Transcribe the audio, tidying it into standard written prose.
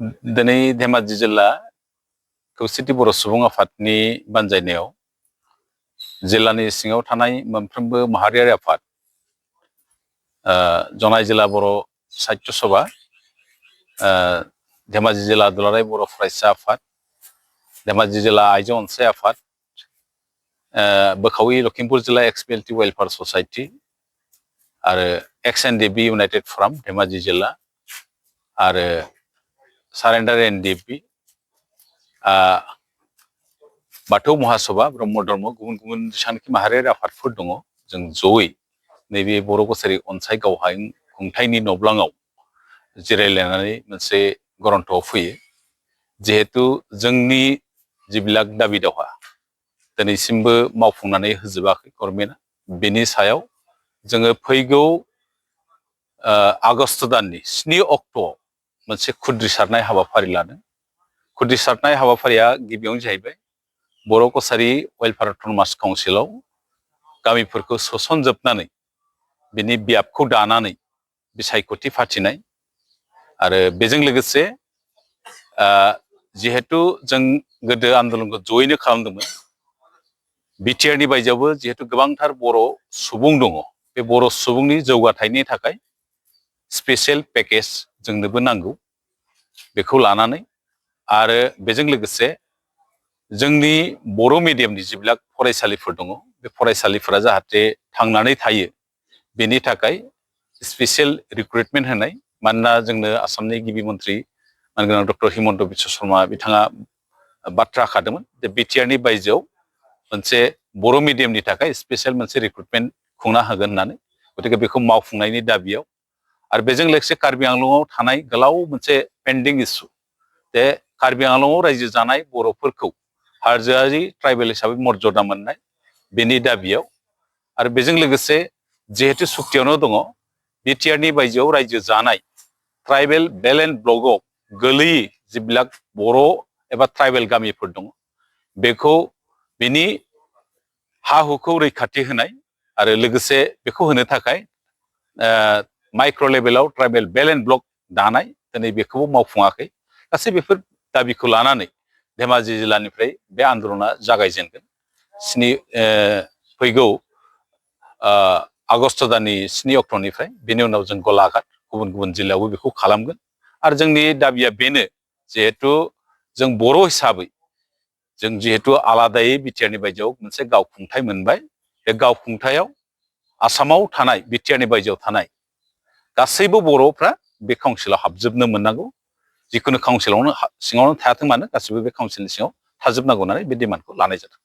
दिनै धेमाजि जिल्ला खौसेथि बर' सुबुं आफादनि बानजायनायाव जिल्लानि सिङाव थानाय मोनफ्रोमबो माहारियारि आफाद, जनाय जिल्ला बर' साहित्य सभा, धेमाजि जिल्ला दुलाराय बर' फरायसा आफाद, धेमाजि जिल्ला आइजो अनसाय आफाद, बोखावि लखिमपुर जिल्ला एक्सपिएलटि वेलफेयार ससाइटि आरो XNDP इउनाइटेड फराम धेमाजि जिल्ला आरो सारेन्डार NDP, बाथौ महासभा, ब्रह्म धर्म, गुबुन गुबुन जेसांखि माहारियारि आफादफोर दङ, जों जयै नैबे बर' कछारी अनसाय गावहाय खुंथायनि नब्लाङाव जिरायलायनानै मोनसे गरन्थ'आव फैयो। जिहेतु जोंनि जिबिलाक दाबि दावहा दिनैसिमबो मावफुंनानै होजोबाखै गभर्नमेन्टआ, बेनि सायाव जोङो फैगौ आगस्ट दाननि 7 अक्ट'आव मोनसे खुद्रिसारनाय हाबाफारि लादों। खुद्रिसारनाय हाबाफारिया गिबियावनो जाहैबाय बर' कछारी वेलफेयार अट'नमास काउन्सिलाव गामिफोरखौ सोसनजोबनानै बिनि बियाबखौ दानानै बिसायख'थि फाथिनाय आरो बेजों लोगोसे जिहेतु जों गोदो आन्दोलनखौ जयैनो खालामदोंमोन, बिटिआरनि बायजोआवबो जिहेतु गोबांथार बर' सुबुं दङ, बे बर' सुबुंनि जौगाथायनि थाखाय स्पेसियेल पेकेज जोंनोबो नांगौ, बेखौ लानानै आरो बेजों लोगोसे जोंनि बर' मिडियामनि जिबिलाक फरायसालिफोर दङ, बे फरायसालिफोरा जाहाथे थांनानै थायो बेनि थाखाय स्पेसियेल रिक्रुटमेन्ट होनाय। मानोना जोंनो आसामनि गिबि मन्थ्रि मानगोनां डक्टर हिमन्त बिश्व शर्मा बिथाङा बाथ्रा खादोंमोन जे बिटिआरनि बायजोआव मोनसे बर' मिडियामनि थाखाय स्पेसियेल मोनसे रिक्रुटमेन्ट खुंना होगोन होननानै। गतिके बेखौ मावफुंनायनि दाबियाव आरो बेजों लोगोसे कार्बि आंलंआव थानाय गोलाव मोनसे पेन्डिं इस्यु, जे कार्बि आंलंआव रायजो जानाय बर'फोरखौ हाजोआरि ट्राइबेल हिसाबै मर्यादा मोननाय, बेनि दाबियाव आरो बेजों लोगोसे जिहेतु सुक्तियावनो दङ बिटिआरनि बायजोआव रायजो जानाय ट्राइबेल बेल्ट एन्ड ब्लकआव गोलैयै जिबिलाक बर' एबा ट्राइबेल गामिफोर दङ, बेखौ बिनि हा हुखौ रैखाथि होनाय आरो लोगोसे बेखौ होनो थाखाय माइक्र' लेभेलाव ट्राइबेल बेल्ट एन्ड ब्लक दानाय, दिनै बेखौबो मावफुङाखै। गासै बेफोर दाबिखौ लानानै धेमाजि जिल्लानिफ्राय बे आन्दलना जागायजेनगोन। फैगौ आगस्ट दाननि 7 अक्ट'निफ्राय, बेनि उनाव जों गलाघाट गुबुन गुबुन जिल्लायावबो बेखौ खालामगोन। आरो जोंनि दाबिया बेनो, जिहेतु जों बर' हिसाबै जों जिहेतु आलादायै बिटिआरनि बायजोआव मोनसे गावखुंथाय मोनबाय, बे गावखुंथायाव आसामाव थानाय बिटिआरनि बायजोआव थानाय गासैबो बर'फ्रा बे काउन्सिलाव हाबजोबनो मोननांगौ। जिखुनु काउन्सिलावनो सिङावनो थायाथों मानो, गासैबो बे काउन्सिलनि सिङाव थाजोबनांगौ होननानै बे डिमान्डखौ लानाय जादों।